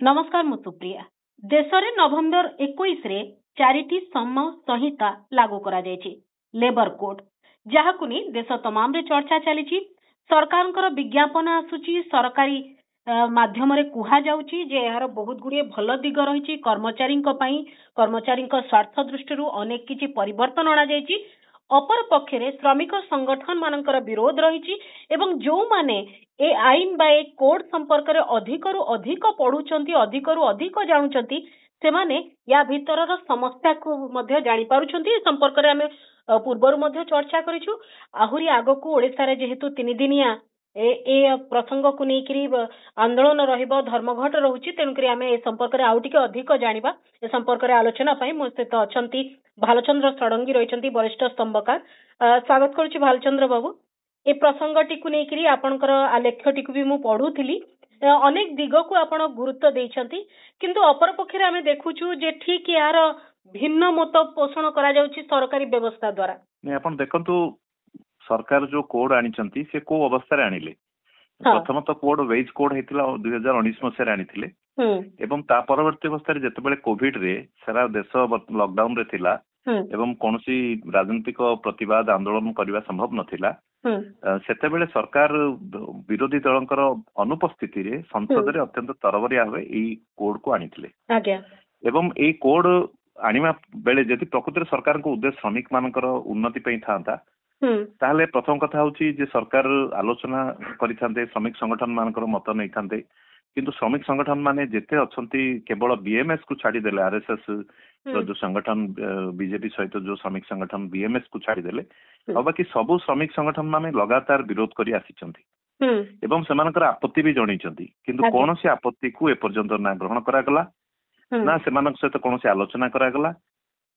नमस्कार मु सुप्रिया। देश में नवेम्बर 21 रे चारिटी सम संहिता लागू करा जायछि लेबर कोड जहाकु नहीं देश तमाम रे चर्चा चली। सरकार विज्ञापन आसुची सरकारी माध्यम रे कुहा जाउची जे यार बहुत गुड़िए भल दिग रही कर्मचारी स्वार्थ दृष्टि अनेक किछि परिवर्तन अणा जायछि। अपर पक्षरे श्रमिक संगठन मानकर विरोध रही जो माने ए आईन बा ए कोड संपर्क रे अधिक रु अधिक पढ़ुचंती अधिक रु अधिक जानुचंती से माने या भीतर समस्या को मध्य जानि पारुचंती। संपर्क रे हमें पूर्वरु मध्य चर्चा करिछु। आहुरी आगकू ओडिसा रे जेहेतु 3 दिनिया ए प्रसंग को लेकरी आंदोलन रहिबो धर्मघट रहुची तेणुकरी आमे ए संपर्क रे आउ टिके अधिक जानिबा। ए संपर्क रे आलोचना पई मो सहित अछंती भालचंद्र षडंगी रहिचंती वरिष्ठ स्तंभकार। स्वागत करूची भालचंद्र बाबू। ए प्रसंगटी को लेकरी आपनकर आलेख्यटी को भी मु पढुथिली अनेक दिग को आपण गुरुत्व देइछंती किंतु अपर पक्षरे आमे देखुछु जे ठीक यार भिन्न मत पोषण करा जाउची सरकारी व्यवस्था द्वारा। नै आपण देखंतु सरकार जो कोड आनिचंती से को अवस्था रे आनिले। प्रथम तो कोड वेज कोड हेतिला 2019 मसे आनिथिले एवं ता परवर्ती अवस्था रे जतबेले कोविड रे सारा देश लॉकडाउन रे थिला एवं कोनसी राजनीतिक प्रतिवाद आंदोलन करबा संभव नथिला। सेतेबेले सरकार विरोधी दलंकर अनुपस्थिति रे संसद रे अत्यंत तरबरिया होय ई कोड को आनिथिले। एवं ए कोड आनिमा बेले जति प्रकृति रे सरकार को उद्देश्य श्रमिक मानकर उन्नति पई थांता ताहले प्रथम कथा होची जे सरकार आलोचना करिथांते श्रमिक संगठन मानकर मत नै थांते किंतु श्रमिक संगठन माने जेते अछंती केवल बीएमएस को छाडी देले आरएसएस जो संगठन बीजेपी सहित जो श्रमिक संगठन बीएमएस को छाडी देले और बाकी सबु श्रमिक संगठन माने लगातार विरोध करी आसीचंती एवं सेमानकर आपत्ति भी जणीचंती किंतु कोनोसी आपत्ति को ए पर्यंत ना ग्रहण करा गला ना सेमानक सहित कोनोसी आलोचना करा गला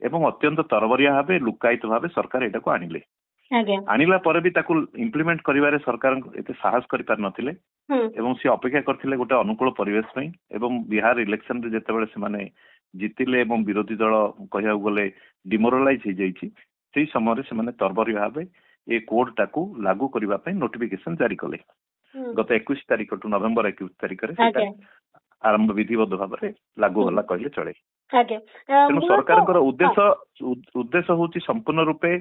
एवं अत्यंत तरबरिया भाबे लुकायित भाबे सरकार एटा को आनिले। आनिला पर भी ताकू इम्प्लीमेंट करिवारे सरकार एते साहस करि पार नथिले एवं से अपेक्षा करथिले गोटे अनुकूल परिवेश पई एवं बिहार इलेक्शन रे जेतेबेले से माने जितिले एवं विरोधी दल कहिया गले डिमोरलाइज हो जाइछि सेही समय रे से माने तरबरी भाबे ए कोड ताकू लागू करिवा पई नोटिफिकेशन जारी कले। गत 21 तारिख टू नवेम्बर 21 तारिख रे सेटा आरंभ विधिवत भाबरे लागू होला कहले चले। तेणु सरकारकर उद्देश्य होची संपूर्ण रूपे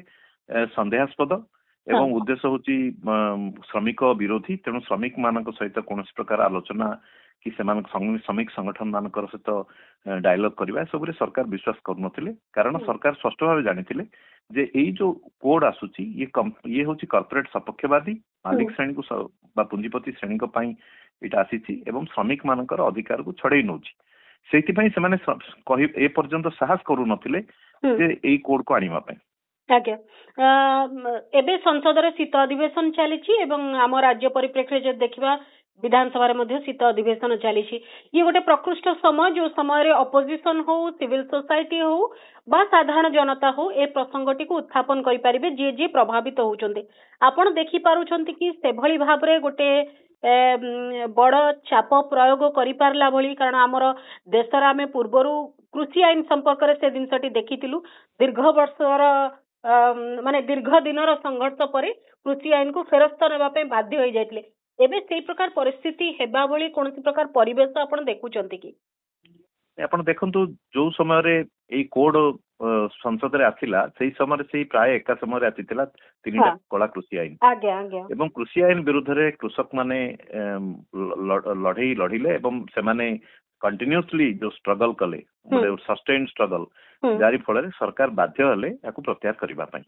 संदेहास्पद एवं उद्देश्य होची श्रमिक विरोधी। तेणु श्रमिक मानक सहित कौन प्रकार आलोचना कि श्रमिक संगठन मानकर सहित डायलॉग करबा सबरे सरकार विश्वास करनथिले कारण सरकार स्पष्ट भाव जानिथिले जे एई जो कोड आसुची ये होची कॉर्पोरेट सपक्षवादी मालिक श्रेणी को बा पूंजीपति श्रेणी को पई एटा आसीची एवं श्रमिक मानकर अधिकार को छड़े नउची सेति पई से माने कहि ए पर्यंत साहस करू नथिले जे एई कोड को आनिमा पई। एबे संसद रे शीत अधिवेशन चली आम राज्य परिप्रेक्षी जो देखा विधानसभा रे शीत अधिवेशन चली ये गोटे प्रकृष्ट समय जो समय अपोजिशन हो सिविल सोसाइटी हो बा साधारण जनता हो ए प्रसंगटी को उत्थापन करि परिबे जे जे प्रभावित होउचंते। आपण देखि पारुचंती कि सेभली भाबरे गोटे बड़ चाप प्रयोग करि पारला भली कारण आमर देशर आमे पूर्वरु कृषि आईन संपर्क रे से दिनसटी देखितिलु दीर्घ वर्षर माने दीर्घ दिनर संघर्ष पर कृषि आईन को फेरस्त नेबा पे बाध्य हो जाइतले एबे सेही प्रकार परिस्थिति हेबा भली कोनसी प्रकार परिवेश आपण देखुचंती कि आपण देखंतु जो समय रे ए कोड संसद रे आथिला सेही समय रे सेही प्राय एका समय रे आथिला तीनटा कला कृषि आईन एवं कृषि आईन विरुद्ध रे कृषक माने लढई लढिले एवं से माने कंटिन्यूअसली जो स्ट्रगल कले सस्टेन स्ट्रगल जारी फल सरकार बाध्य हेले याकू प्रत्याहार करबा पई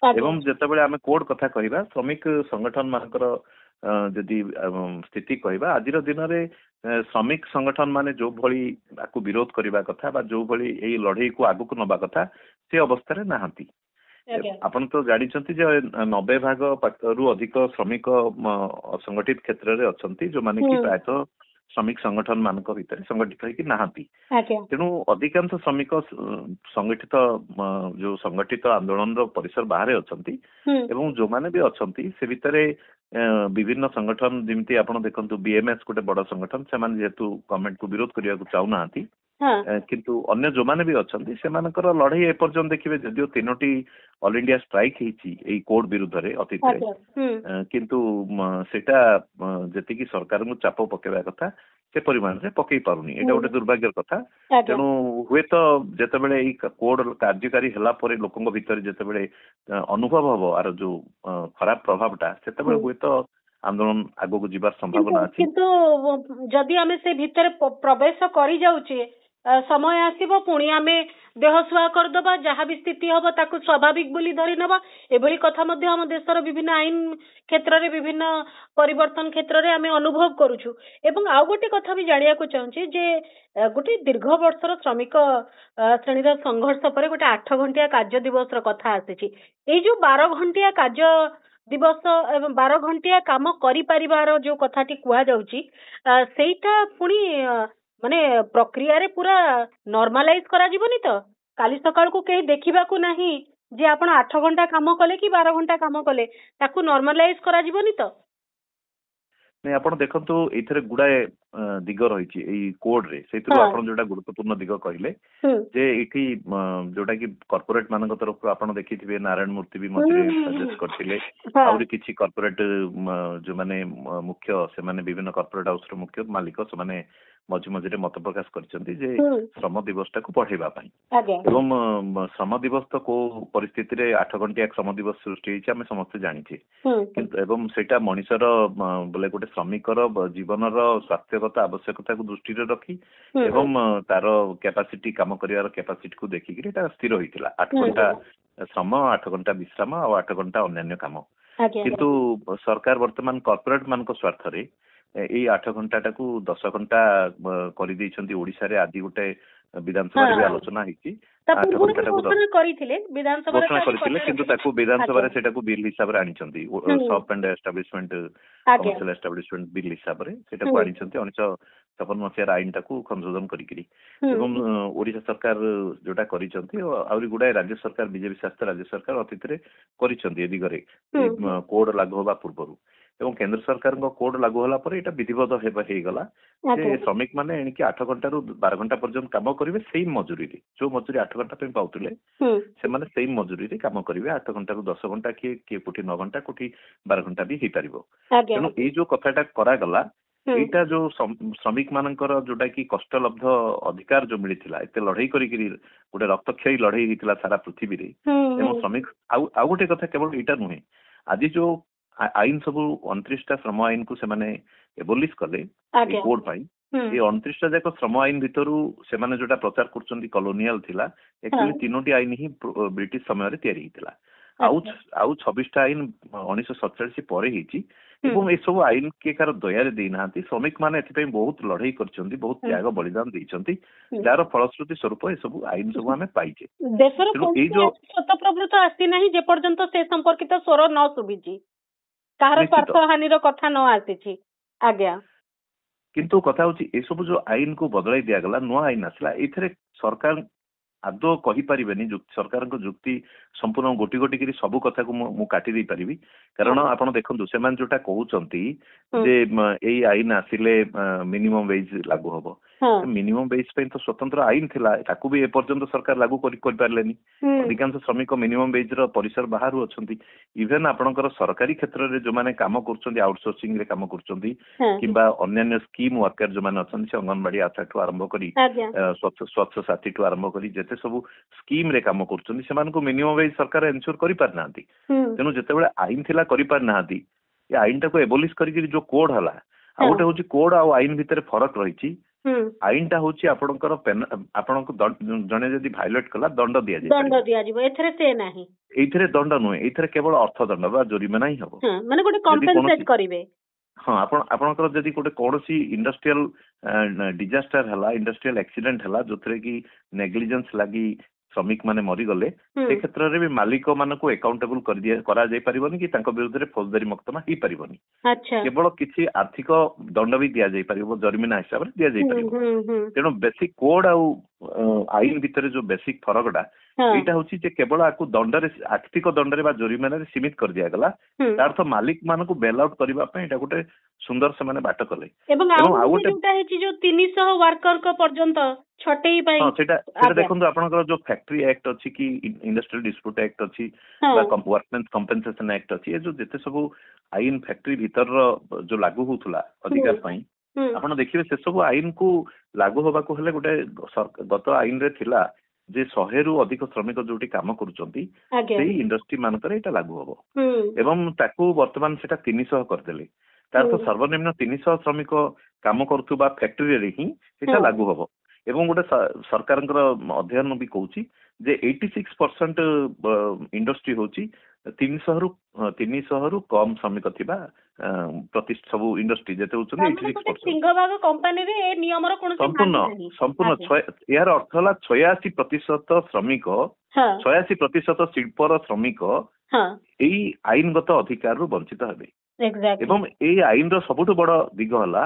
एवं जेतेबेले आमे कोड कथा कहिबा श्रमिक संगठन मानकर जदि स्थिति कहिबा आजिर दिन रे श्रमिक संगठन माने जो भली याकू विरोध करबा कथा बा जो भली एई लढई को आगु को नबा कथा से अवस्था रे नाहंती। आपण तो जानि छंती जे 90% रु अधिक श्रमिक असंगठित क्षेत्र रे अछंती जो माने कि प्रायतः श्रमिक संगठन मानक भीतर संगठित होइकि नाहांती। तेणु अधिकांश श्रमिक संगठित जो संगठित आंदोलन परिसर बाहर अछंती एवं जो माने भी अछंती से भितरे विभिन्न संगठन जेमती आपण देखंतु बीएमएस गोटे बड़ संगठन से माने जेतु गवर्नमेंट को विरोध करिया को चाहू नाहांती କିନ୍ତୁ ଅନ୍ୟ ଯୋଉମାନେ ବି ଅଛନ୍ତି ସେମାନଙ୍କର ଲଢେଇ ଏପର୍ଯ୍ୟନ୍ତ ଦେଖିବେ ଯଦିଓ 3ଟି ଅଲ ଇଣ୍ଡିଆ ଷ୍ଟ୍ରାଇକ୍ ହେଇଛି ଏଇ କୋଡ୍ ବିରୁଦ୍ଧରେ ଅତୀତରେ, କିନ୍ତୁ ସେଟା ଯେତିକି ସରକାରଙ୍କୁ ଚାପ ପକେଇବା କଥା ସେ ପରିମାଣରେ ପକେଇ ପାରୁନି। ଏଇଟା ଗୋଟେ ଦୁର୍ଭାଗ୍ୟର କଥା। ତେଣୁ ହୁଏତ ଯେତେବେଳେ ଏଇ କୋଡ୍ କାର୍ଯ୍ୟକାରୀ ହେଲା ପରେ ଲୋକଙ୍କ ଭିତରେ ଯେତେବେଳେ ଅନୁଭବ ହବ ଆର ଯୋଉ ଖରାପ ପ୍ରଭାବଟା, ସେତେବେଳେ ହୁଏତ ଆନ୍ଦୋଳନ ଆଗକୁ ଯିବାର ସମ୍ଭାବନା ଅଛି। କିନ୍ତୁ ଯଦି ଆମେ ସେ ଭିତରେ ପ୍ରବେଶ କରି ଯାଉଛେ, ସମୟ ଆସିବ ପୁଣି ଆମେ ଦେହ ସୁହା କରିଦବା, ଯାହା ବି ସ୍ଥିତି ହବ ତାକୁ ସ୍ୱାଭାବିକ ବୋଲି ଧରି ନେବା। ଏଭଳି କଥା ମଧ୍ୟ ଆମ ଦେଶର ବିଭିନ୍ନ ଆଇନ କ୍ଷେତ୍ରରେ, ବିଭିନ୍ନ ପରିବର୍ତ୍ତନ କ୍ଷେତ୍ରରେ ଆମେ ଅନୁଭବ କରୁଛୁ। ଏବଂ ଆଉ ଗୋଟେ କଥା ବି ଜାଣିବାକୁ ଚାହୁଁଛି ଯେ ଗୋଟେ ଦୀର୍ଘ ବର୍ଷର ଶ୍ରମିକ ଶ୍ରେଣୀର ସଂଘର୍ଷ ପରେ ଗୋଟେ 8 ଘଣ୍ଟିଆ କାର୍ଯ୍ୟ ଦିବସର କଥା ଆସିଛି। ଏଇ ଯୋଉ 12 ଘଣ୍ଟିଆ କାର୍ଯ୍ୟ ଦିବସ ଏବଂ 12 ଘଣ୍ଟିଆ କାମ କରିପାରିବାର ଯୋଉ କଥାଟି କୁହାଯାଉଛି, ସେଇଟା ପୁଣି ମାନେ ପ୍ରକ୍ରିୟାରେ ପୁରା ନର୍ମାଲାଇଜ କରାଯିବନି ତ? କାଲି ସକାଳକୁ କେହି ଦେଖିବାକୁ ନାହିଁ ଯେ ଆପଣ 8 ଘଣ୍ଟା କାମ କଲେ କି 12 ଘଣ୍ଟା କାମ କଲେ, ତାକୁ ନର୍ମାଲାଇଜ କରାଯିବନି ତ? ନାଇଁ, ଆପଣ ଦେଖନ୍ତୁ ଏଇଥିରେ ଗୁଡାଏ ଦିଗ ରହିଛି ଏଇ କୋଡ୍ ରେ। ସେଇଥିରୁ ଆପଣ ଯୋଉଟା ଗୁରୁତ୍ୱପୂର୍ଣ୍ଣ ଦିଗ କହିଲେ ଯେ ଏଇଠି ଯୋଉଟା କି କର୍ପୋରେଟ ମାନଙ୍କ ତରଫରୁ ଆପଣ ଦେଖିଥିବେ ନାରାୟଣ ମୂର୍ତ୍ତି ବି ମଝିରେ ସଜେଷ୍ଟ କରିଥିଲେ, ଆହୁରି କିଛି କର୍ପୋରେଟ ଯୋଉମାନେ ମୁଖ୍ୟ, ସେମାନେ ବିଭିନ୍ନ କର୍ପୋରେଟ ହାଉସ ର ମୁଖ୍ୟ ମାଲିକ, ସେମାନେ ମଝିରେ ମତ ପ୍ରକାଶ କରିଛନ୍ତି ଯେ ଶ୍ରମ ଦିବସ ଟାକୁ ବଢେଇବା ପାଇଁ। ଏବଂ ଶ୍ରମ ଦିବସ ତ କୋଉ ପରିସ୍ଥିତିରେ 8 ଘଣ୍ଟିଆ ଶ୍ରମ ଦିବସ ସୃଷ୍ଟି ହେଇଛି ଆମେ ସମସ୍ତେ ଜାଣିଛେ, କିନ୍ତୁ ଏବଂ ସେଇଟା ମଣିଷର ବୋଲେ ଗୋଟେ ଶ୍ରମିକର ଜୀବନର ସ୍ୱାସ୍ଥ୍ୟଗତ ଆବଶ୍ୟକତାକୁ ଦୃଷ୍ଟିରେ ରଖି ଏବଂ ତାର କ୍ୟାପାସିଟି, କାମ କରିବାର କ୍ୟାପାସିଟି କୁ ଦେଖିକିରି ଏଟା ସ୍ଥିର ହେଇଥିଲା। 8 ଘଣ୍ଟା ଶ୍ରମ, 8 ଘଣ୍ଟା ବିଶ୍ରାମ ଆଉ 8 ଘଣ୍ଟା ଅନ୍ୟାନ୍ୟ କାମ। କିନ୍ତୁ ସରକାର ବର୍ତ୍ତମାନ କର୍ପୋରେଟ ମାନଙ୍କ ସ୍ୱାର୍ଥରେ ଏଇ 8 ଘଣ୍ଟାଟାକୁ 10 ଘଣ୍ଟା କରିଦେଇଛନ୍ତି। ଓଡିଶାରେ ଆଜି ଗୋଟେ ବିଧାନସଭାରେ ବି ଆଲୋଚନା ହେଇଛି, 8 ଘଣ୍ଟାଟାକୁ ଘୋଷଣା କରିଥିଲେ, କିନ୍ତୁ ତାକୁ ବିଧାନସଭାରେ ସେଟାକୁ ବିଲ୍ ହିସାବରେ ଆଣିଛନ୍ତି। Shop and establishment commercial establishment bill ହିସାବରେ ସେଟାକୁ ଆଣିଛନ୍ତି 1956 ମସିହାର ଆଇନଟାକୁ ସଂଶୋଧନ କରିକିରି। ଏବଂ ଓଡିଶା ସରକାର ଯୋଉଟା କରିଛନ୍ତି, ଆହୁରି ଗୁଡାଏ ରାଜ୍ୟ ସରକାର, ବିଜେପି ଶାସିତ ରାଜ୍ୟ ସରକାର ଅତୀତରେ କରିଛନ୍ତି ଏ ଦିଗରେ କୋଡ୍ ଲାଗୁ ହେବା ପୂର୍ବରୁ। ଏବଂ କେନ୍ଦ୍ର ସରକାରଙ୍କ କୋଡ୍ ଲାଗୁ ହେଲା ପରେ ଏଇଟା ବିଧିବଦ୍ଧ ହେଇଗଲା ଯେ ଶ୍ରମିକ ମାନେ ଏଣିକି 8 ଘଣ୍ଟାରୁ 12 ଘଣ୍ଟା ପର୍ଯ୍ୟନ୍ତ କାମ କରିବେ ସେଇ ମଜୁରୀରେ। ଯୋଉ ମଜୁରୀ 8 ଘଣ୍ଟା ପାଇଁ ପାଉଥିଲେ ସେମାନେ ସେଇ ମଜୁରୀରେ କାମ କରିବେ। 8 ଘଣ୍ଟାରୁ 10 ଘଣ୍ଟା, କିଏ କୋଠି 9 ଘଣ୍ଟା, କୋଠି 12 ଘଣ୍ଟା ବି ହେଇପାରିବ। ତେଣୁ ଏଇ ଯୋଉ କଥାଟା କରାଗଲା, ଏଇଟା ଯୋଉ ଶ୍ରମିକ ମାନଙ୍କର ଯୋଉଟା କି କଷ୍ଟଲବ୍ଧ ଅଧିକାର ଯୋଉ ମିଳିଥିଲା, ଏତେ ଲଢେଇ କରିକିରି ଗୋଟେ ରକ୍ତକ୍ଷୟୀ ଲଢେଇ ହେଇଥିଲା ସାରା ପୃଥିବୀରେ। ଏବଂ ଶ୍ରମିକ ଆଉ ଗୋଟେ କଥା କେବଳ ଏଇଟା ନୁହେଁ, ଆଜି ଯୋଉ ଆଇନ ସବୁ 29ଟା ଶ୍ରମ ଆଇନକୁ ସେମାନେ ଏବୋଲିଶ କଲେ କୋଡ୍ ପାଇଁ, ଏ 29ଟା ଯାକ ଶ୍ରମ ଆଇନ ଭିତରୁ ସେମାନେ ଯୋଉଟା ପ୍ରଚାର କରୁଛନ୍ତି କଲୋନିଆଲ ଥିଲା, ଆକ୍ଚୁଆଲି 3ଟି ଆଇନ ହିଁ ବ୍ରିଟିଶ ସମୟରେ ତିଆରି ହେଇଥିଲା। ଆଉ 26ଟା ଆଇନ 1947 ପରେ ହେଇଛି। ଏବଂ ଏସବୁ ଆଇନ କିଏ କାହାର ଦୟାରେ ଦେଇନାହାନ୍ତି। ଶ୍ରମିକ ମାନେ ଏଥିପାଇଁ ବହୁତ ଲଢେଇ କରିଛନ୍ତି, ବହୁତ ତ୍ୟାଗ ବଳିଦାନ ଦେଇଛନ୍ତି, ଯାହାର ଫଳଶ୍ରୁତି ସ୍ୱରୂପ ଏସବୁ ଆଇନ ସବୁ ଆମେ ପାଇଛେ। ଦେଶର ସ୍ୱତଃପ୍ରବୃତ ଆସିନାହିଁ ଯେପର୍ଯ୍ୟନ୍ତ ସେ ସମ୍ପର୍କିତ ସ୍ୱର ନ ଶୁଭିଛି, କାହାର ସ୍ୱାର୍ଥ ହାନିର କଥା ନ ଆସିଛି। ଆଜ୍ଞା, କିନ୍ତୁ କଥା ହଉଛି ଏସବୁ ଯୋଉ ଆଇନକୁ ବଦଳାଇ ଦିଆଗଲା, ନୂଆ ଆଇନ ଆସିଲା, ଏଇଥିରେ ସରକାର ଆଦୌ କହିପାରିବେନି, ସରକାରଙ୍କ ଯୁକ୍ତି ସମ୍ପୂର୍ଣ୍ଣ ଗୋଟି ଗୋଟି କରି ସବୁ କଥାକୁ ମୁଁ କାଟି ଦେଇ ପାରିବି। କାରଣ ଆପଣ ଦେଖନ୍ତୁ, ସେମାନେ ଯୋଉଟା କହୁଛନ୍ତି ଯେ ଏଇ ଆଇନ ଆସିଲେ ମିନିମମ ୱେଜ ଲାଗୁ ହବ। ମିନିମମ ୱେଜ ପାଇଁ ତ ସ୍ୱତନ୍ତ୍ର ଆଇନ ଥିଲା, ତାକୁ ବି ଏପର୍ଯ୍ୟନ୍ତ ସରକାର ଲାଗୁ କରିପାରିଲେନି। ଅଧିକାଂଶ ଶ୍ରମିକ ମିନିମମ ୱେଜ ର ପରିସର ବାହାରୁ ଅଛନ୍ତି। ଇଭେନ ଆପଣଙ୍କର ସରକାରୀ କ୍ଷେତ୍ରରେ ଯୋଉମାନେ କାମ କରୁଛନ୍ତି, ଆଉଟସୋର୍ସିଂ ରେ କାମ କରୁଛନ୍ତି, କିମ୍ବା ଅନ୍ୟାନ୍ୟ ସ୍କିମ ୱାର୍କର ଯୋଉମାନେ ଅଛନ୍ତି, ସେ ଅଙ୍ଗନବାଡି ଆଶାଠୁ ଆରମ୍ଭ କରି ସ୍ୱଚ୍ଛ ସାଥୀଠୁ ଆରମ୍ଭ କରି ଯେତେ ସବୁ ସ୍କିମ ରେ କାମ କରୁଛନ୍ତି, ସେମାନଙ୍କୁ ମିନିମମ ୱେଜ ସରକାର ଏନସ୍ୟୁର କରିପାରିନାହାନ୍ତି। ତେଣୁ ଯେତେବେଳେ ଆଇନ ଥିଲା କରିପାରିନାହାନ୍ତି, ଏ ଆଇନଟାକୁ ଏବୋଲିଶ କରିକି ଯୋଉ କୋଡ୍ ହେଲା, ଆଉ ଗୋଟେ ହଉଛି କୋଡ୍ ଆଉ ଆଇନ ଭିତରେ ଫରକ ରହିଛି। ଆଇନଟା ହଉଛି ଆପଣଙ୍କର ଆପଣଙ୍କୁ ଜଣେ ଯଦି ଭାଇଲେଟ କଲା ଦଣ୍ଡ ଦିଆଯିବ, ଏଥିରେ ସେ ନାହିଁ। ଏଇଥିରେ ଦଣ୍ଡ ନୁହେଁ, ଏଇଥିରେ କେବଳ ଅର୍ଥଦଣ୍ଡ ବା ଜୋରିମାନା ହିଁ ହବ, ମାନେ ଗୋଟେ କମ୍ପେନସେଟ କରିବେ। ଆପଣଙ୍କର ଯଦି ଗୋଟେ କୌଣସି ଇଣ୍ଡଷ୍ଟ୍ରିଆଲ ଡିଜାଷ୍ଟର ହେଲା, ଇଣ୍ଡଷ୍ଟ୍ରିଆଲ ଆକ୍ସିଡେଣ୍ଟ ହେଲା, ଯୋଉଥିରେ କି ନେଗ୍ଲିଜେନ୍ସ ଲାଗି ଶ୍ରମିକ ମାନେ ମରିଗଲେ, ସେ କ୍ଷେତ୍ରରେ ବି ମାଲିକ ମାନଙ୍କୁ ଏକାଉଣ୍ଟେବୁଲ କରାଯାଇ ପାରିବନି କି ତାଙ୍କ ବିରୁଦ୍ଧରେ ଫୌଜଦାରୀ ମକଦ୍ଦମା ହେଇପାରିବନି। କେବଳ କିଛି ଆର୍ଥିକ ଦଣ୍ଡ ବି ଦିଆଯାଇ ପାରିବ, ଜରିମାନା ହିସାବରେ ଦିଆଯାଇ ପାରିବ। ତେଣୁ ବେସିକ କୋଡ୍ ଆଉ ଆଇନ ଭିତରେ ଯୋଉ ବେସିକ ଫରକଟା, ଏଇଟା ହଉଛି ଯେ କେବଳ ଆକୁ ଦଣ୍ଡରେ ଆର୍ଥିକ ଦଣ୍ଡରେ ବା ଜୋରିମାନାରେ ସୀମିତ କରିଦିଆଗଲା। ତାର ଅର୍ଥ ମାଲିକ ମାନଙ୍କୁ ବେଲ୍ ଆଉଟ୍ କରିବା ପାଇଁ ଏଇଟା ଗୋଟେ ସୁନ୍ଦର ସେମାନେ ବାଟ କଲେ। ଏବଂ ଆଉ ଗୋଟେ ଯୋଉଟା ହେଇଛି ଯୋଉ 300 ୱାର୍କରଙ୍କ ପର୍ଯ୍ୟନ୍ତ ଛଟେଇ ପାଇଁ ସେଟା ଦେଖନ୍ତୁ ଆପଣଙ୍କର ଯୋଉ ଫ୍ୟାକ୍ଟ୍ରି ଆକ୍ଟ ଅଛି କି ଇଣ୍ଡଷ୍ଟ୍ରିଆଲ ଡିସ୍ପ୍ୟୁଟ ଆକ୍ଟ ଅଛି ବା ୱାର୍କମେନ୍ସ କମ୍ପେନସେସନ ଆକ୍ଟ ଅଛି, ଏ ଯୋଉ ଯେତେ ସବୁ ଆଇନ ଫ୍ୟାକ୍ଟ୍ରି ଭିତରର ଯୋଉ ଲାଗୁ ହଉଥିଲା ଅଧିକାର ପାଇଁ, ଆପଣ ଦେଖିବେ ସେ ସବୁ ଆଇନକୁ ଲାଗୁ ହବାକୁ ହେଲେ ଗୋଟେ ଗତ ଆଇନରେ ଥିଲା ଯେ 100ରୁ ଅଧିକ ଶ୍ରମିକ ଯୋଉଠି କାମ କରୁଛନ୍ତି ସେଇ ଇଣ୍ଡଷ୍ଟ୍ରି ମାନଙ୍କରେ ଏଇଟା ଲାଗୁ ହବ ଏବଂ ତାକୁ ବର୍ତ୍ତମାନ ସେଟା 300 କରିଦେଲେ। ତାର ତ ସର୍ବନିମ୍ନ 300 ଶ୍ରମିକ କାମ କରୁଥିବା ଫ୍ୟାକ୍ଟ୍ରିରେ ହିଁ ଏଇଟା ଲାଗୁ ହବ। ଏବଂ ଗୋଟେ ସରକାରଙ୍କର ଅଧ୍ୟୟନ ବି କହୁଛି ଯେ 86% ଇଣ୍ଡଷ୍ଟ୍ରି ହଉଛି 300ରୁ କମ ଶ୍ରମିକ ଥିବା ସବୁ ଇଣ୍ଡଷ୍ଟ୍ରି ଯେତେ ହଉଛନ୍ତି 86%। ସିଂହଭାଗ କମ୍ପାନୀରେ ଏ ନିୟମର କୌଣସି ସମ୍ପୂର୍ଣ୍ଣ ଏହାର ଅର୍ଥ ହେଲା 86% ଶ୍ରମିକ 86% ଶିଳ୍ପର ଶ୍ରମିକ ଏଇ ଆଇନଗତ ଅଧିକାରରୁ ବଞ୍ଚିତ ହେବେ। ଏବଂ ଏଇ ଆଇନର ସବୁଠୁ ବଡ ଦିଗ ହେଲା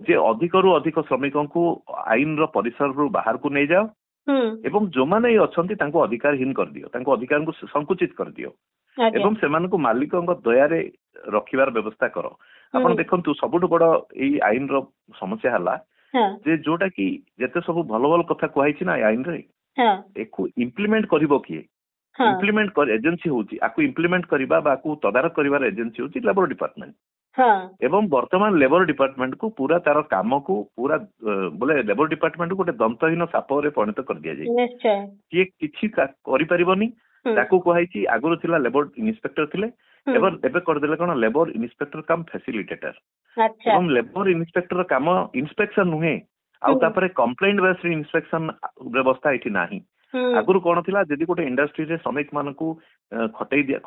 ଯେ ଅଧିକରୁ ଅଧିକ ଶ୍ରମିକଙ୍କୁ ଆଇନର ପରିସରରୁ ବାହାରକୁ ନେଇଯାଅ ଏବଂ ଯୋଉମାନେ ଅଛନ୍ତି ତାଙ୍କୁ ଅଧିକାରହୀନ କରିଦିଅ, ତାଙ୍କୁ ଅଧିକାରକୁ ସଂକୁଚିତ କରିଦିଅ ଏବଂ ସେମାନଙ୍କୁ ମାଲିକଙ୍କ ଦୟାରେ ରଖିବାର ବ୍ୟବସ୍ଥା କର। ଆପଣ ଦେଖନ୍ତୁ ସବୁଠୁ ବଡ ଏଇ ଆଇନର ସମସ୍ୟା ହେଲା ଯେ ଯୋଉଟା କି ଯେତେ ସବୁ ଭଲ ଭଲ କଥା କୁହାଯାଇଛି ନା ଆଇନରେ, ଏକୁ ଇମ୍ପ୍ଲିମେଣ୍ଟ କରିବ କିଏ? ଇମ୍ପ୍ଲିମେଣ୍ଟ ଏଜେନ୍ସି ହଉଛି, ଆକୁ ଇମ୍ପ୍ଲିମେଣ୍ଟ କରିବା ବା ଆକୁ ତଦାରଖ କରିବାର ଏଜେନ୍ସି ହଉଛି ଲେବର ଡିପାର୍ଟମେଣ୍ଟ। ଏବଂ ବର୍ତ୍ତମାନ ଲେବର ଡିପାର୍ଟମେଣ୍ଟ କୁ ପୁରା ତାର କାମକୁ ପୁରା ବୋଲେ ଲେବର ଡିପାର୍ଟମେଣ୍ଟ ଗୋଟେ ଦନ୍ତହୀନ ସାପରେ ପରିଣତ କରିଦିଆଯାଇଛି। କିଏ କିଛି କରିପାରିବନି, ତାକୁ କୁହାଯାଇଛି ଆଗରୁ ଥିଲା ଲେବର ଇନ୍ସପେକ୍ଟର ଥିଲେ, ଏବେ କରିଦେଲେ କଣ ଲେବର ଇନ୍ସପେକ୍ଟର କାମ ଫ୍ୟାସିଲିଟେଟର। ଏବଂ ଲେବର ଇନ୍ସପେକ୍ଟର କାମ ଇନ୍ସପେକ୍ସନ ନୁହେଁ, ଆଉ ତାପରେ କମ୍ପ୍ଲେଣ୍ଟ ବେସ୍ଡ ଇନ୍ସପେକ୍ସନ ବ୍ୟବସ୍ଥା ଏଠି ନାହିଁ। ଆଗରୁ କଣ ଥିଲା, ଯଦି ଗୋଟେ ଇଣ୍ଡଷ୍ଟ୍ରିରେ ଶ୍ରମିକ ମାନଙ୍କୁ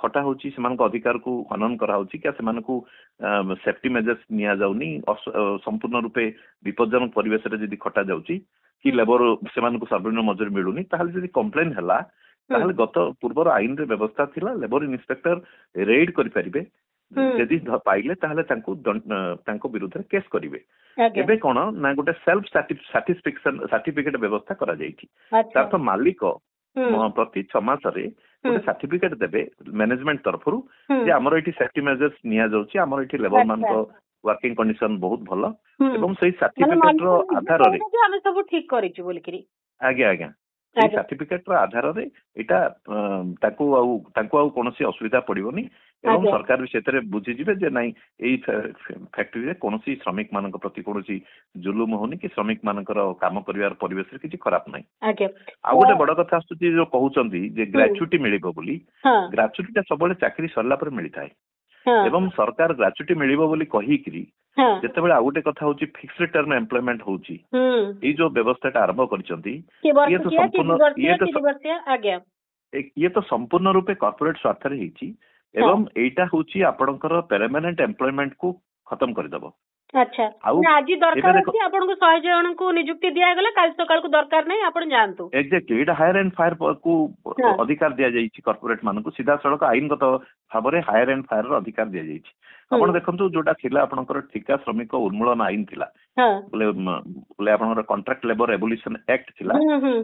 ଖଟା ହଉଛି, ସେମାନଙ୍କ ଅଧିକାରକୁ ହନନ କରାହଉଛି କି ସେମାନଙ୍କୁ ସେଫ୍ଟି ମେଜର୍ସ ନିଆଯାଉନି, ସମ୍ପୂର୍ଣ୍ଣ ରୂପେ ବିପଦଜନକ ପରିବେଶରେ ଯଦି ଖଟା ଯାଉଛି କି ଲେବର ସେମାନଙ୍କୁ ସର୍ବନିମ୍ନ ମଜୁରୀ ମିଳୁନି, ତାହେଲେ ଯଦି କମ୍ପ୍ଲେନ ହେଲା ତାହେଲେ ଗତ ପୂର୍ବର ଆଇନରେ ବ୍ୟବସ୍ଥା ଥିଲା ଲେବର ଇନ୍ସପେକ୍ଟର ରେଡ୍ କରିପାରିବେ, ଯଦି ପାଇଲେ ତାହେଲେ ତାଙ୍କ ବିରୁଦ୍ଧରେ କେସ୍ କରିବେ। ଏବେ କଣ ନା ଗୋଟେ ସେଲ୍ଫ ସାର୍ଟିଫିକେଟ ବ୍ୟବସ୍ଥା କରାଯାଇଛି। ତାର ମାଲିକ ପ୍ରତି 6 ମାସରେ ଗୋଟେ ସାର୍ଟିଫିକେଟ ଦେବେ ମ୍ୟାନେଜମେଣ୍ଟ ତରଫରୁ ଯେ ଆମର ଏଠି ସେଫ୍ଟି ମେଜର୍ସ ନିଆଯାଉଛି, ଆମର ଏଠି ଲେବର ମାନଙ୍କ ୱାର୍କିଂ କଣ୍ଡିସନ ବହୁତ ଭଲ ଏବଂ ସେଇ ସାର୍ଟିଫିକେଟର ଆଧାରରେ ଆମେ ସବୁ ଠିକ କରିଛୁ ବୋଲିକିରି ଆଜ୍ଞା ସେଇ ସାର୍ଟିଫିକେଟର ଆଧାରରେ ଏଇଟା ତାଙ୍କୁ ଆଉ କୌଣସି ଅସୁବିଧା ପଡିବନି ଏବଂ ସରକାର ବି ସେଥିରେ ବୁଝିଯିବେ ଯେ ନାଇଁ ଏଇ ଫ୍ୟାକ୍ଟ୍ରିରେ କୌଣସି ଶ୍ରମିକ ମାନଙ୍କ ପ୍ରତି କୌଣସି ଜୁଲୁମ ହଉନି କି ଶ୍ରମିକ ମାନଙ୍କର କାମ କରିବାର ପରିବେଶରେ କିଛି ଖରାପ ନାହିଁ। ଆଉ ଗୋଟେ ବଡ କଥା ଆସୁଛି ଯୋଉ କହୁଛନ୍ତି ଯେ ଗ୍ରାଚୁଇଟି ମିଳିବ ବୋଲି, ଗ୍ରାଚୁଇଟିଟା ସବୁବେଳେ ଚାକିରି ସରିଲା ପରେ ମିଳିଥାଏ ଏବଂ ସରକାର ଗ୍ରାଚୁଇଟି ମିଳିବ ବୋଲି କହିକିରି ଯେତେବେଳେ ଆଉ ଗୋଟେ କଥା ହଉଛି ଫିକ୍ସଡ ଟର୍ମ ଏମ୍ପ୍ଲୟମେଣ୍ଟ ହଉଛି, ଏଇ ଯୋଉ ବ୍ୟବସ୍ଥାଟା ଆରମ୍ଭ କରିଛନ୍ତି ଇଏ ତ ସମ୍ପୂର୍ଣ୍ଣ ରୂପେ କର୍ପୋରେଟ ସ୍ୱାର୍ଥରେ ହେଇଛି ଏବଂ ଏଇଟା ହଉଛି ଆପଣଙ୍କର ପରମାନେଣ୍ଟ ଏମ୍ପ୍ଲୟମେଣ୍ଟ କୁ ଖତମ କରିଦବ। ଆଜି ଦରକାର ଅଛି ଆପଣଙ୍କୁ 100 ଜଣଙ୍କୁ ନିଯୁକ୍ତି ଦିଆଗଲା, କାଲି ସକାଳକୁ ଦରକାର ନାହିଁ, ଆପଣ ଯାଆନ୍ତୁ। ଏକ୍ଜାକ୍ଟଲି, ଏଇଟା ହାୟର ଆଣ୍ଡ ଫାୟାର କୁ ଅଧିକାର ଦିଆଯାଇଛି କର୍ପୋରେଟ ମାନଙ୍କୁ, ସିଧାସଳଖ ଆଇନଗତ ଭାବରେ ହାୟର ଆଣ୍ଡ ଫାୟାର ର ଅଧିକାର ଦିଆଯାଇଛି। ଆପଣ ଦେଖନ୍ତୁ ଯୋଉଟା ଥିଲା ଆପଣଙ୍କର ଠିକା ଶ୍ରମିକ ଉନ୍ମୂଳନ ଆଇନ ଥିଲା, ବୋଲେ ଆପଣଙ୍କର କଣ୍ଟ୍ରାକ୍ଟ ଲେବର ଏବୁଲିସନ ଆକ୍ଟ ଥିଲା,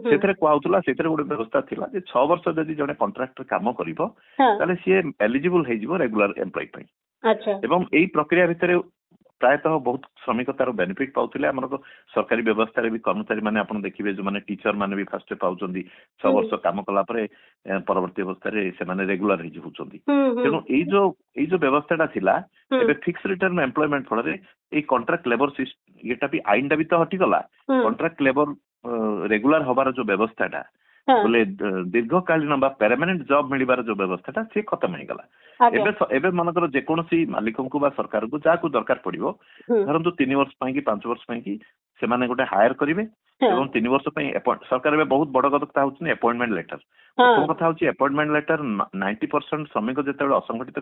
ସେଥିରେ କୁହାଯାଉଥିଲା, ସେଥିରେ ଗୋଟେ ବ୍ୟବସ୍ଥା ଥିଲା ଯେ 6 ବର୍ଷ ଯଦି ଜଣେ କଣ୍ଟ୍ରାକ୍ଟର କାମ କରିବ ତାହେଲେ ସିଏ ଏଲିଜିବଲ ହେଇଯିବ ରେଗୁଲାର ଏମ୍ପ୍ଲୟ ପାଇଁ। ଏବଂ ଏଇ ପ୍ରକ୍ରିୟା ଭିତରେ ପ୍ରାୟତଃ ବହୁତ ଶ୍ରମିକ ତାର ବେନିଫିଟ ପାଉଥିଲେ। ଆମର ସରକାରୀ ବ୍ୟବସ୍ଥାରେ ବି କର୍ମଚାରୀ ମାନେ ଆପଣ ଦେଖିବେ ଯୋଉମାନେ ଟିଚର ମାନେ ବି ଫାଷ୍ଟ ପାଉଛନ୍ତି, 6 ବର୍ଷ କାମ କଲା ପରେ ପରବର୍ତ୍ତୀ ଅବସ୍ଥାରେ ସେମାନେ ରେଗୁଲାର ହେଇଯାଉଛନ୍ତି। ତେଣୁ ଏଇ ଯୋଉ ବ୍ୟବସ୍ଥାଟା ଥିଲା ଏବେ ଫିକ୍ସ ରିଟର୍ନ ଏମ୍ପ୍ଲୟମେଣ୍ଟ ଫଳରେ ଏଇ କଣ୍ଟ୍ରାକ୍ଟ ଲେବର ଏଟା ବି ଆଇନଟା ବି ତ ହଟିଗଲା। କଣ୍ଟ୍ରାକ୍ଟ ଲେବର ରେଗୁଲାର ହବାର ଯୋଉ ବ୍ୟବସ୍ଥାଟା ବୋଲେ ଦୀର୍ଘକାଳୀନ ବା ପରମାନେଣ୍ଟ ଜବ ମିଳିବାର ଯୋଉ ବ୍ୟବସ୍ଥାଟା ସେ ଖତମ ହେଇଗଲା। ଏବେ ମନେକର ଯେକୌଣସି ମାଲିକଙ୍କୁ ବା ସରକାରକୁ ଯାହାକୁ ଦରକାର ପଡିବ, ଧରନ୍ତୁ 3 ବର୍ଷ ପାଇଁ କି 5 ବର୍ଷ ପାଇଁ କି ସେମାନେ ଗୋଟେ ହାୟର କରିବେ ଏବଂ 3 ବର୍ଷ ପାଇଁ ସରକାର ଏବେ ବହୁତ ବଡ କଥା ହଉଛି ଆପଏଣ୍ଟମେଣ୍ଟ ଲେଟର। ପ୍ରଥମ କଥା ହଉଛି ଆପଏଣ୍ଟମେଣ୍ଟ ଲେଟର 90% ଶ୍ରମିକ ଯେତେବେଳେ ଅସଂଗଠିତ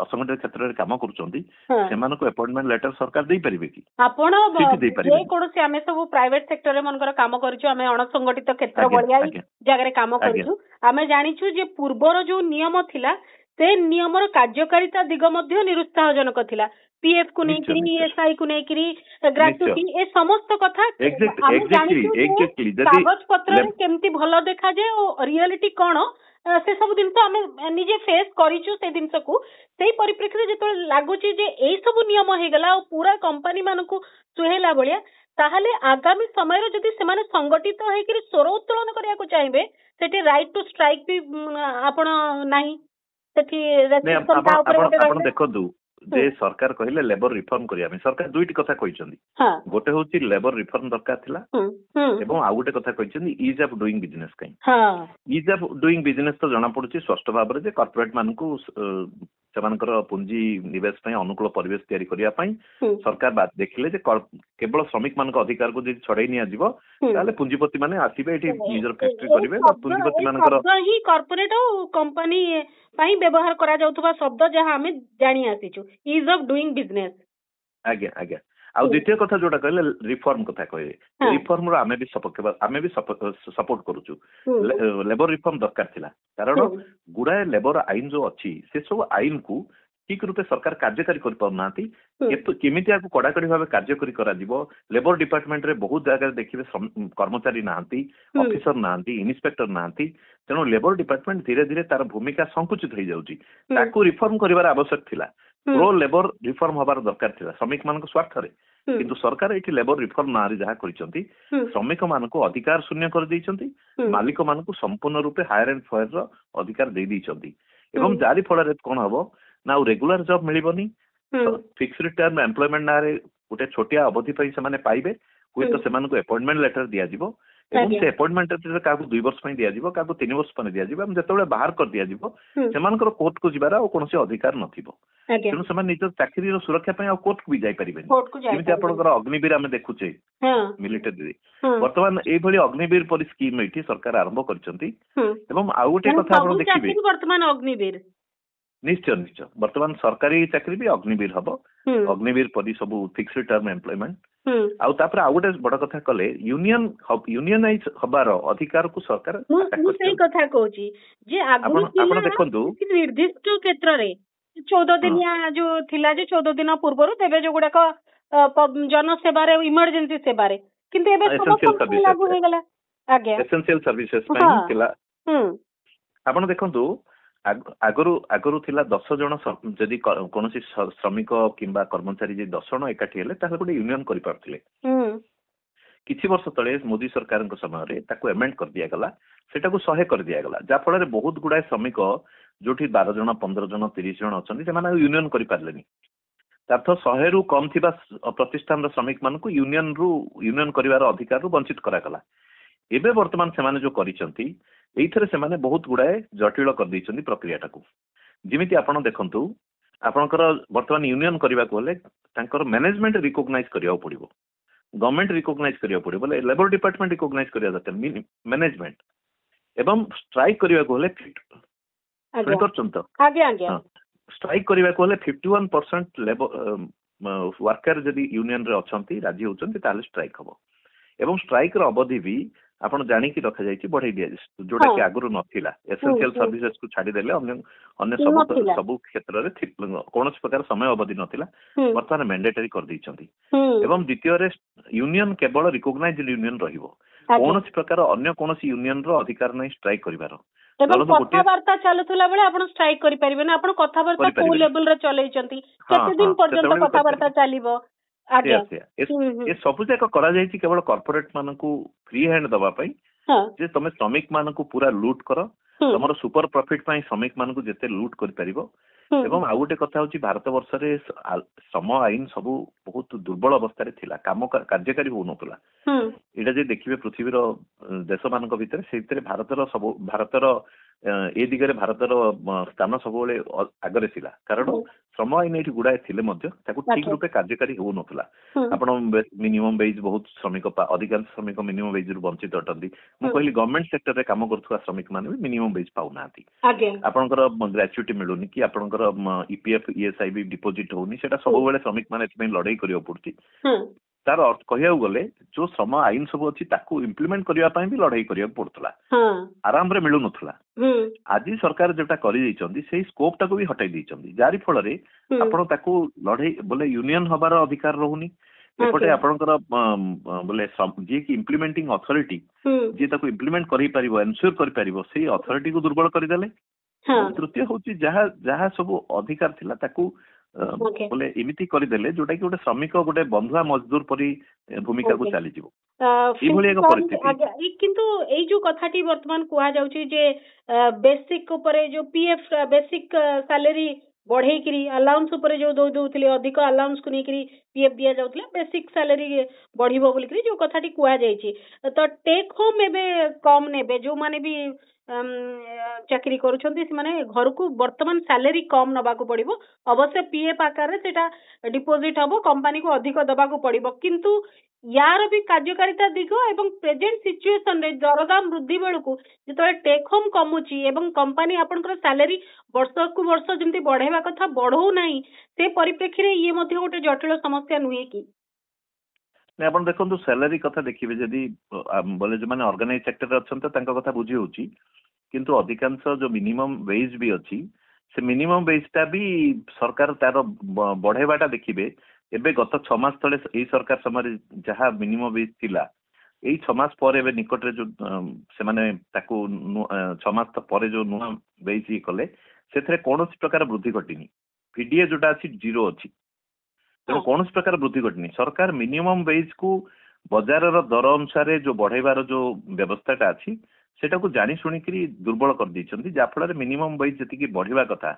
ଅସଂଗଠିତ କ୍ଷେତ୍ରରେ କାମ କରୁଛନ୍ତି ସେମାନଙ୍କୁ ଆପଏଣ୍ଟମେଣ୍ଟ ଲେଟର ସରକାର ଦେଇପାରିବେ କି? ଆପଣ ଯେକୌଣସି ଆମେ ସବୁ ପ୍ରାଇଭେଟ ସେକ୍ଟରରେ ମନେକର କାମ କରିଛୁ, ଆମେ ଅଣସଂଗଠିତ କ୍ଷେତ୍ର ଭଳିଆ ଜାଗାରେ କାମ କରିଛୁ, ଆମେ ଜାଣିଛୁ ଯେ ପୂର୍ବର ଯୋଉ ନିୟମ ଥିଲା से नियमर कार्यकारिता दिग मध्य निरुत्साहजनक थिला पीएफ को नहीं ईएसआई को नहीं ग्रेच्युटी ए समस्त कथा कागज पत्र केमती भल देखा जाए और रियलिटी कौन से सब जिन निजे फेस करिचु से जिनस को सेही परिप्रेक्षी जो लगुच सब नियम हो गला पूरा कंपनी मान को सुहेला भाया ताहले आगामी समय जदि से संगठित होकर स्वर उत्तोलन करने चाहिए सेठी राइट टू स्ट्राइक भी आपण नाही सेठी देखो जे सरकार कहले लेबर रिफॉर्म करिया सरकार दुईटी कथा कहिसंदी गोटे होची लेबर रिफॉर्म दरकार थिला एवं आ गोटे कथा कहिसंदी इज ऑफ डूइंग बिजनेस कहीं इज ऑफ डूइंग बिजनेस तो जाना पड़ुची स्पष्ट भाव रे जे कॉर्पोरेट मानकू सेमानकर पुंजी निवेश पई अनुकूल परिवेश तैयारी करिया पई सरकार बात देखिले जे केवल श्रमिक मानक अधिकार को जे छड़ाई निया जीवो ताले पुंजीपति माने आसीबे एठी निजर फैक्ट्री करिवे बा पुंजीपति मानकर ही कॉर्पोरेट कंपनी पई व्यवहार करा जाउतबा शब्द जहां हमें जानि आसीचु इज ऑफ डूइंग बिजनेस आज्ञा आज्ञा आ द्वितीय कथा जोटा कहले रिफॉर्म कथा कहले रिफॉर्म रो आमे भी सपोर्ट करूछु लेबर रिफॉर्म दरकार थिला कारण गुडाए लेबर आईन जो अछि से सब आईन को ठीक रूपे सरकार कार्यकारी कर पाउनाती केमिति आको कड़ाकड़ी भाव कार्यकारी करा दिबो लेबर डिपार्टमेंट रे बहुत जगह देखिबे कर्मचारी नांती ऑफिसर नांती इन्स्पेक्टर नांती तेनो लेबर डिपार्टमेंट धीरे धीरे तार भूमिका संकुचित हो जाउची ताको रिफॉर्म करिवार आवश्यक थिला प्रो लेबर रिफॉर्म हबार दरकार थिला श्रमिक मानक स्वार्थ रे किंतु सरकार एठी लेबर रिफॉर्म नारी जहा करिसंती श्रमिक मानक अधिकार शून्य कर दैचंती मालिक मानक संपूर्ण रूपे हायर एंड फायर रो अधिकार दे दैचंती एवं जारी फल रे कोन हबो ना रेगुलर जॉब मिलिबनी फिक्स्ड टर्म एम्प्लॉयमेंट ना रे गोटे छोटिया अवधि पई से माने पाइबे हुए तो सेमान को अपॉइंटमेंट लेटर दिया जिवो एवं से अपॉइंटमेंट लेटर काकू 2 वर्ष पई दिया जिवो काकू 3 वर्ष पने दिया जिवो हम जतबे बाहर कर दिया जिवो सेमानकर कोर्ट को जिबारा ओ कोनसे अधिकार नथिबो तेनु सेमान निज चाकरी रो सुरक्षा पई आ कोर्ट को भी जाई परिबेनी जेमिति आपनकर अग्निवीर हमें देखुचे मिलिटरी वर्तमान ए भली अग्निवीर पर स्कीम एठी सरकार आरंभ करचंती एवं आ गोटे कथा आपण देखिबे वर्तमान अग्निवीर निश्चय निश्चय वर्तमान सरकारी चाकरी भी अग्निवीर हम अग्निवीर पदी सब फिक्स्ड टर्म एम्प्लॉयमेंट आउ तापर आ गोटे बड़ कथा कले यूनियनाइज हबार अधिकार को सरकार सही कथा कहूची जे आपण देखंतु निर्दिष्ट क्षेत्र रे 14 दिनिया जो थिला जे 14 दिन पूर्व तेबे जो गुडा जन सेवा रे इमरजेंसी सेवा रे किंतु एबे समस्त लागू हो गेला आगे एसेंशियल सर्विसेज पई थिला आपण देखंतु आगरू थिला 10 जन जदि कोनोसी श्रमिक किंबा कर्मचारी जे 10 जन एकाठी हेले ताहा गोटे यूनियन करि पारथिले किछि वर्ष तळे मोदी सरकार समय रे ताको एमेंड कर दिया गला सेटा को 100 कर दिया गला जा फल रे बहुत गुडा श्रमिक जोठी 12 जन 15 जन 30 जन अछंती से माने यूनियन करि पारलेनी तार्थ 100 रु कम थिबा प्रतिष्ठान रो श्रमिक मान को यूनियन करिवार अधिकार रु वंचित करा गला एबे वर्तमान से माने जो करिसंती एइथरे से माने बहुत गुडाए जटिल कर दैचंती प्रक्रियाटा को जिमिति आपण देखंतु आपनकर वर्तमान यूनियन करबा को ले तांकर मैनेजमेंट रिकॉग्नाइज करिया पड़िबो गवर्नमेंट रिकॉग्नाइज करिया पड़िबो लेबर डिपार्टमेंट रिकॉग्नाइज करिया जाते मैनेजमेंट एवं स्ट्राइक करिया को ले फिट करचंत आगे आगे स्ट्राइक करिया को ले 51% लेबर वर्कर जदी यूनियन रे अछंती राजी होचंती ताले स्ट्राइक हबो एवं स्ट्राइक रो अवधि भी आपण जानि कि रखा जायछि बढ़ाई दिया जोटा कि आगुरु नथिला एसेंशियल सर्विसेज को छाडी देले अन्य सब क्षेत्र रे कोनोस प्रकार समय अवधि नथिला वर्तमान मैंडेटरी कर दैछंती एवं द्वितीय रे यूनियन केवल रिकॉग्नाइज्ड यूनियन रहिबो कोनोस प्रकार अन्य कोनोस यूनियन रो अधिकार नै स्ट्राइक करिवार कथाबार्ता चलुथला बेले आपण स्ट्राइक करि परिबे ना आपण कथाबार्ता को लेवल रे चलैछंती केते दिन पर्यंत कथाबार्ता चलिबो ये सब जाक करा जायछि केवल कॉर्पोरेट मानकू फ्री हैंड दबा पई जे तमे श्रमिक मानकू पूरा लूट करो तमरो सुपर प्रॉफिट पई श्रमिक मानकू जेते लूट करि परिबो एवं आ गोटे कथा होछि भारत वर्ष रे सम आईन सब बहुत दुर्बल अवस्था रे थिला काम कार्यकारी हो नथला एटा जे देखिबे पृथ्वी रो देश मानक भितर सेतरे भारतर ए दिगरे भारतर स्थान सब बेले आगरे थिला कारण श्रम आईन एठी गुडाए थिले मध्य ताकू ठीक रूपे कार्यकारी हो नथला आपण मिनिमम वेज बहुत श्रमिक अधिकांश श्रमिक मिनिमम वेज रु वंचित अटंदी मु कहली गवर्नमेंट सेक्टर रे काम करथुवा श्रमिक माने भी मिनिमम वेज पाउ नाथि आपनकर ग्रेच्युटी मिलुनी कि आपनकर ईपीएफ ईएसआई भी डिपोजिट होनी सेटा सब बेले श्रमिक माने एथि लड़ाई करियो पड़ती तार कहया गले जो श्रम आईन सब अच्छी इम्प्लीमेंट करने भी लड़ाई करा पड़ता आराम रे मिलू नथला आज सरकार जोटा कर स्कोप टाको भी हटाई देइछंदी जारी फल रे आपण ताको लड़ाई बोले यूनियन हबार अधिकार रहूनी एपटे आपणकर बोले जी की इम्प्लीमेंटिंग अथॉरिटी जी ताको इम्प्लीमेंट करि परिबो एन्श्योर करि परिबो सेही अथॉरिटी को दुर्बल करदेले तृतीय होची जहा जहा सब अधिकार थिला ताको बोले इमिति करदेले जोटा कि गोटे श्रमिक गोटे बंधुआ मजदूर परी भूमिका को चली जीवो किंतु एई जो कथाटी वर्तमान कुहा जाउची जे बेसिक ऊपर जो पीएफ बेसिक सैलरी बढ़े करी अलाउंस ऊपर जो दौले अधिक अलाउंस को लेकर पीएफ दि जाउतले बेसिक सैलरी बढ़िबो बोली करी जो कथाटी कुहा जायछि तो टेक होम एबे कम नेबे जो माने भी चाकरी करूछंती से माने घर को वर्तमान सैलरी कम नबा को पड़िबो अवश्य पीएफ आकार रे सेटा डिपॉजिट हबो कंपनी को अधिक दबा को पड़िबो किंतु यार भी कार्यकारिता दिग एवं प्रेजेंट सिचुएशन रे दरदाम वृद्धि बेलू जो टेक होम कमुची एवं कंपनी आपनकर सैलरी वर्ष को वर्ष जमती बढ़ेवा कथा बढ़ो नहीं से परिप्रेक्षी रे ये मध्ये गोटे जटिल समस्या नुहे कि आपण देखंतु सैलरी कथा देखिबे जदी बोले जो माने ऑर्गेनाइज सेक्टर अछंत तांका कथा बुझी होची किंतु अधिकांश जो मिनिमम वेज भी अछि से मिनिमम वेज ता भी सरकार तार बढ़ेवाटा देखिबे एबे गत 6 मास तले एई सरकार समय जहा मिनिमम वेज थिला एई 6 मास पर एबे निकट रे जो से माने ताको 6 मास पर जो नुआ वेज कले सेथरे कोनोसी प्रकार वृद्धि घटिनी पीडीए जोटा अछि जीरो अछि तेणु कौन प्रकार वृद्धि घटनी सरकार मिनिमम वेज को बजार दर अनुसार जो बढ़ेबार जो व्यवस्थाटा अच्छी सेटा को जानी शुणी दुर्बल कर दी जाफल मिनिमम वेज जी बढ़िया कथा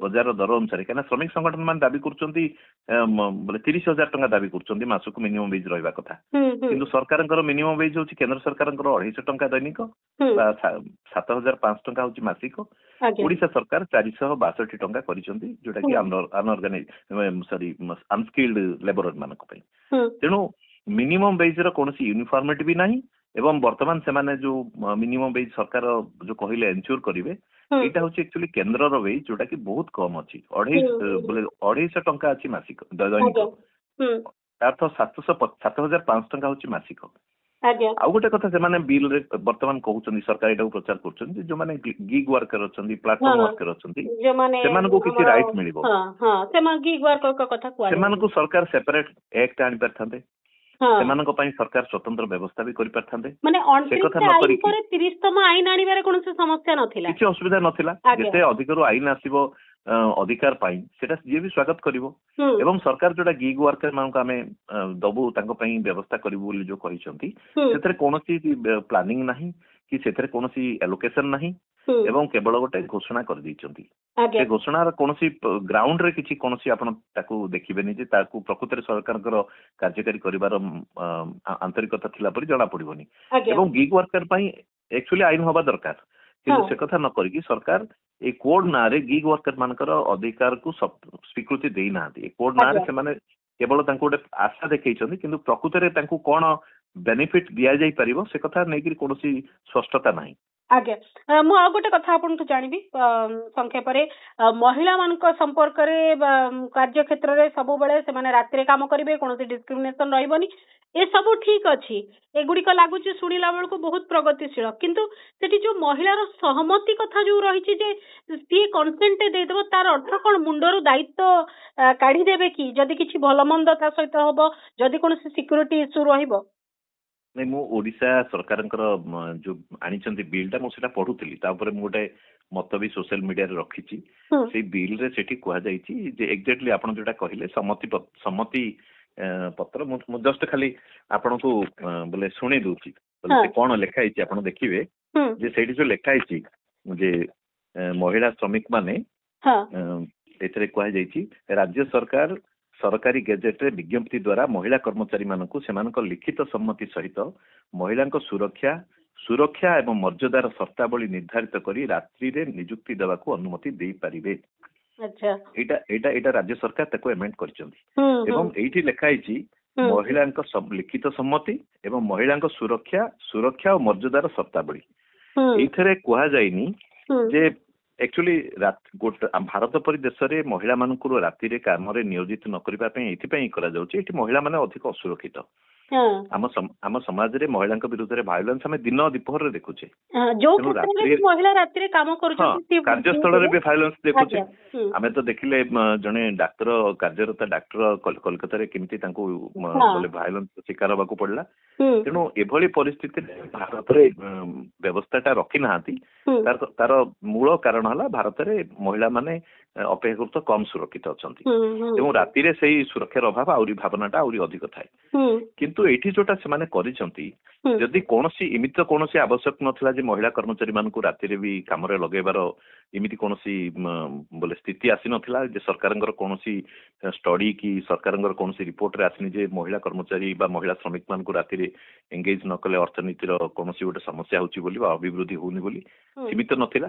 बजार दर अनुसार क्या श्रमिक संगठन मान दाबी कर बोले 30,000 टंका दाबी कर मासक मिनिमम वेज रहा कथा किंतु सरकार मिनिमम वेज हूँ केंद्र सरकार 250 टंका दैनिक 7,500 टंका हूँ मासिक ओडिशा सरकार 462 टंका करिसेंती जोटा कि अनऑर्गेनाइज सॉरी अनस्किल्ड लेबर मानक पई तेणु मिनिमम वेज रो कोनसी यूनिफॉर्मिटी भी नाही एवं वर्तमान से माने जो मिनिमम वेज सरकार जो कहले एन्श्योर करिवे एटा होची एक्चुअली केंद्र रो वेज जोटा कि बहुत कम अछि 250 टंका अछि मासिक दैनिक अर्थ 7,500 टंका होची मासिक आउ गोटे कथा से माने बिल रे वर्तमान कहउछन्ती सरकार एटा प्रचार करछन्ती जो माने गिग वर्कर अछन्ती प्लेटफॉर्म वर्कर अछन्ती सेमान को किसी राइट मिलिबो हां सेमान गिग वर्कर का कथा कुआ सेमान को सरकार सेपरेट एक्ट आनि परथांते सेमान को पई सरकार स्वतंत्र व्यवस्था भी करि परथांते माने ऑनट्रिक आइन पर 30तम आइन आनिबारे कोनसे समस्या नथिला किछि असुविधा नथिला जेते अधिकरो आइन आसीबो अधिकार पाई सेटा जे भी स्वागत करिवो एवं सरकार जोटा गिग वर्कर मान को हमें दबु तांको पई व्यवस्था करिवो बोली जो कहिसंती सेतरे कोनोसी प्लानिंग नाही कि सेतरे कोनोसी एलोकेशन नाही एवं केवल गोटे घोषणा कर दैचंती से घोषणा कोनोसी ग्राउंड रे किछि कोनोसी आपण ताकू देखिबेनी जे ताकू प्रकृति रे सरकारकर कार्यकारी करिवार आंतरिकता थिला परि जणा पड़िबोनी एवं गिग वर्कर पई एक्चुअली आइन होबा दरकार किंतु से कथा न करिकि सरकार ए कोड ना रे गिग वर्कर मानकर अधिकार को स्वीकृति देई नाथि ए कोड ना रे से माने केवल तांको गोटे आशा देखैछन्ती किंतु प्रकृति रे तांको कोन बेनिफिट दिया जाई परिबो से कथा नै कि कोनोसी स्पष्टता नाही आगे मु आ गोटे कथा आपन तो जानिबी संक्षेप रे महिला मानक संपर्क रे कार्य क्षेत्र रे सब बेले से माने रात्रि काम करिवे कोनोसी डिस्क्रिमिनेशन रहइबनी ए सब ठीक अछि एगुडी को लागुची सुनिला बेल को बहुत प्रगतिशील किंतु सेठी जो महिलार सहमति कथा जो रहिछि जे ती कंसेंट दे देबो तार अर्थ कोन मुंडरो दायित्व काढी देबे कि जदी किछि भलमंद ता सहित होबो जदी कोनोसी सिक्युरिटी इश्यू रहिबो नहीं मु ओडिशा सरकार जो आनिचंती बिल टा मु सेटा पढुतली ता ऊपर मु गोटे मत भी सोशल मीडिया रे रखिची से बिल रे सेठी कुहा जाईची जे एग्जैक्टली आपण जोटा कहिले सम्मति पत्र मु जस्ट खाली आपण को बोले सुनी दूची बोले कोन लेखा हिची आपण देखिबे जे सेठी जो लेखा हिची जे महिला श्रमिक माने एतरे कुहा जाईची राज्य सरकार सरकारी गैजेट रे विज्ञप्ति द्वारा महिला कर्मचारी मानकु सेमानक लिखित सम्मति सहित महिला सुरक्षा एवं मर्यादार शर्तावली निर्धारित करी रात्रि रे नियुक्ति देवा को अनुमति दे पारिबे अच्छा एटा राज्य सरकार ताको एमेंड करचंती एवं एठी लेखा हिची महिलांक लिखित सम्मति एवं महिलांक सुरक्षा और मर्यादार शर्तावली एथरे कुहा जाइनी जे एक्चुअली भारत परी देश में महिला मानक राति काम नियोजित न करने महिला माने अधिक असुरक्षित आम समाज रे महिला विरुद्ध रे वायलेंस आम दिन दीपहर देखुचे कार्यस्थल रे वायलेंस देखुचे आम तो देखिले जने डाक्तर कार्यरत डाक्तर कोलकाता केमती वायलेंस शिकार होगा पड़ला तेणु एभली परिस्थिति भारत रे व्यवस्थाटा रखी ना तार मूल कारण है भारत रे महिला माने अपेक्षाकृत कम सुरक्षित अच्छा तेणु राति रे सही सुरक्षार अभाव आउरी भावनाटा आउरी अधिक थाए किंतु एठी जोटा से माने करिसंती जदि कोनोसी इमित कोनोसी आवश्यक नथिला जे महिला कर्मचारी मानकु राति रे भी काम रे लगेबार इमिति कोनोसी बोले स्थिति आसी नथिला जे सरकारंगर कोनोसी स्टडी की सरकारंगर कोनोसी रिपोर्ट रे आसिनी जे महिला कर्मचारी बा महिला श्रमिक मानकु राति रे एंगेज न कले अर्थनीतिर कोनोसी गोटे समस्या होची बोली बा अभिवृद्धि होनी बोली सीमित नथिला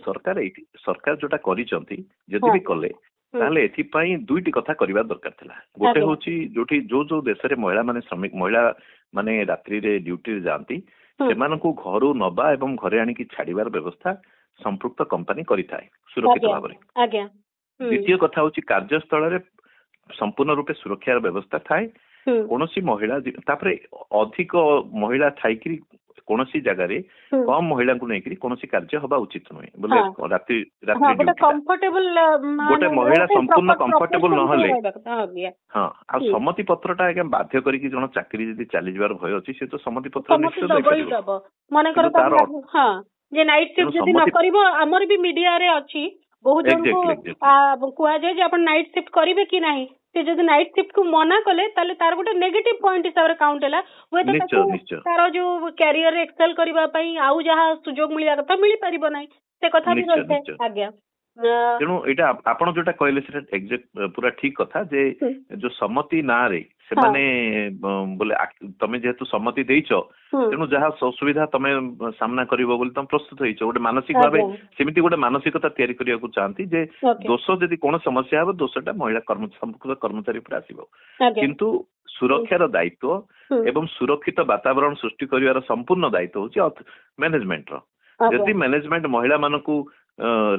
सरकार जोटा करिसंती जदि भी कले ताले एथिपाई दुईटी कथा करबा दरकार थिला गोटे होची जोठी जो देश रे महिला माने श्रमिक महिला माने रात्रि रे ड्यूटी रे जानती सेमानकु घरु नबा एवं घरे आनी की छाड़ीबार व्यवस्था संपृक्त कंपनी करिथाय सुरक्षित भाव रे द्वितीय कथा होची कार्यस्थल रे संपूर्ण रूपे सुरक्षा व्यवस्था थाए कोनोसी महिला तापरे अधिक महिला थाइकरी कोनोसी जगह रे कम महिला को नेकरी कोनोसी कार्य होबा उचित नय बोले रात्रि रात्रि कंफर्टेबल गोटे महिला संपूर्ण कंफर्टेबल न हले हां आ सम्मति पत्रटा आगे बाध्य करी कि जण चाकरी जदी चली जबार भय अछि से तो सम्मति पत्र निश्चित देबो माने कर हां जे नाइट शिफ्ट जदी न करबो हमर भी मीडिया रे अछि बहुत जन को कुआ जे अपन नाइट शिफ्ट करिवे कि नाही से जदी नाइट शिफ्ट को मना कले ताले तार गोटे नेगेटिव पॉइंट हिसाब रे काउंट हला होय तो तार जो कैरियर एक्सेल करबा पई आउ जहा सुजोग मिलिया कथा मिली परिबो नाही से कथा भी रहते आज्ञा तेणु एटा आपण जोटा कहले से एग्जैक्ट पूरा ठीक कथा जे जो सम्मति ना रे से माने बोले तमे जेहेतु सम्मति देइछो तेणु जहा सुविधा तमे सामना करिवो बोली तम प्रस्तुत होइछो गोटे मानसिक भाबे सेमिति गोटे मानसिकता तयारी करिया को चाहती जे दोष जदी कोन समस्या हो दोषटा महिला कर्मचारी पर आसीबो किंतु सुरक्षार दायित्व एवं सुरक्षित वातावरण सृष्टि करिवार संपूर्ण दायित्व होची मैनेजमेंट रो जदी मैनेजमेंट महिला मानकू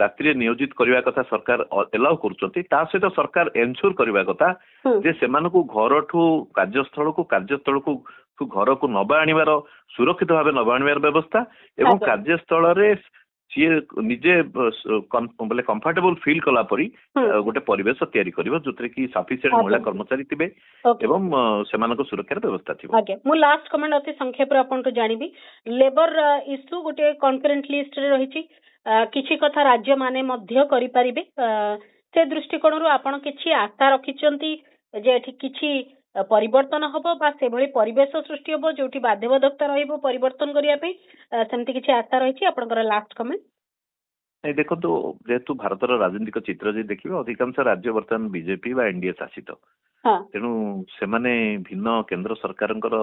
रात्रि नियोजित करने कथा सरकार एलाउ कर सहित सरकार एनश्योर करने कथा जे सेमानकु घर ठू कार्यस्थल को घर को नबा आनिबार सुरक्षित भाव नबा आनिबार व्यवस्था एवं कार्यस्थल रे सी निजे बोले कंफर्टेबल फील कला परी गोटे परिवेश तैयारी करिवो जोतरे कि सफिशिएंट महिला कर्मचारी थिबे एवं सेमानको सुरक्षार व्यवस्था थिबो ओके मु लास्ट कमेंट अति संक्षेप रे आपन को जानिबी लेबर इश्यू गोटे कॉन्करेंट लिस्ट रे रहिछि किछि कथा राज्य माने मध्य करि परिबे से दृष्टिकोण रो आपण किछि आशा रखिचंती जे एठी किछि परिवर्तन हबो बा से भली परिवेश सृष्टि हबो जोठी बाध्यबाधकता रहइबो परिवर्तन करिया पे सेमति किछि आशा रहिछि आपनकर लास्ट कमेंट ए देखो तो जेतु भारतर राजनीतिक चित्र जे देखिबे अधिकांश राज्य वर्तमान बीजेपी बा एनडीए शासित तेणु से भिन्न केंद्र सरकारंकर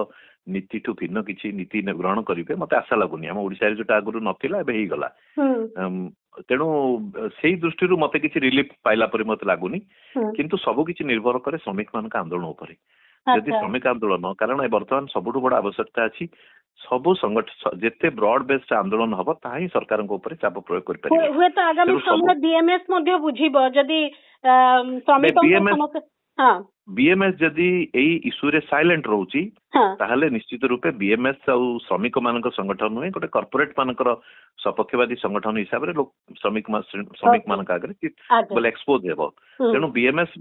नीति ठू भिन्न किसी नीति ग्रहण करेंगे मत आशा लगुनि आम ओडिशा रे जोटा आगुरु नथिला एबे ही गला तेणु से दृष्टि मत किसी रिलीफ पाइला परि मत लागुनि किंतु सब किछि निर्भर करे श्रमिक मान आंदोलन उपरे यदि श्रमिक आंदोलन कारण वर्तमान सबुठ बड़ आवश्यकता अछि सबु संगठन जेते ब्रॉड बेस्ड आंदोलन हबो ताही सरकार को ऊपर चाप प्रयोग कर परिबे हुए तो आगामी समय बीएमएस मध्ये बुझिबो जदी श्रमिक समस्या हां बीएमएस जदि एई इश्यू रे साइलेंट रहउची ताहले निश्चित रूपे बीएमएस आ श्रमिक मानक संगठन नुहे गोटे कॉर्पोरेट मानकर सपक्षवादी संगठन हिसाब रे लोक श्रमिक मानक आगे बोले एक्सपोज हेबो तेणु बीएमएस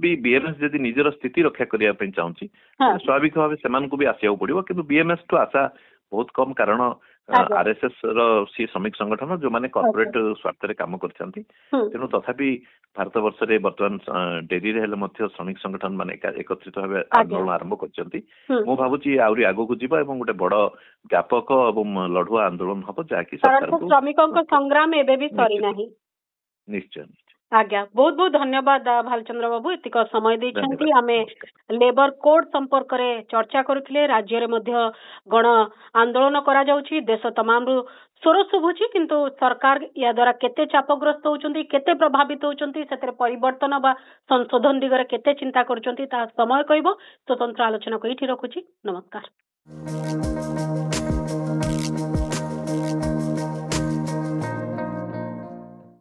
जदि निजर स्थिति रक्षा करिया पे चाहूची स्वाभाविक भाव सेमान को भी आसिया पड़िबो किंतु बीएमएस तो आशा बहुत कम कारण आरएसएस रो सी श्रमिक संगठन जो माने कॉर्पोरेट स्वार्थ रे काम करछंती तेणु तथापि भारत वर्ष रे वर्तमान डेरी रे हेले मध्य श्रमिक संगठन माने एकत्रित भाबे आंदोलन आरंभ करछंती मो भाबुची आउरी आगो को जीवा एवं गोटे बड़ व्यापक एवं लढुआ आंदोलन हबो जाकी सरकार को श्रमिकों का संग्राम एबे भी सरी नाही निश्चय आज्ञा बहुत बहुत धन्यवाद भालचंद्र बाबू एतिक समय देछंती हमें लेबर कोड संपर्क रे चर्चा करथिले राज्य रे मध्य गण आंदोलन करा जाउची देश तमाम रु स्वर शुभुची किंतु सरकार या द्वारा केते चापग्रस्त होचंती केते प्रभावित होचंती सेतरे परिवर्तन बा संशोधन दिगरे केते चिंता करचंती ता समय कहबो स्वतंत्र आलोचना को इठी रखुची नमस्कार।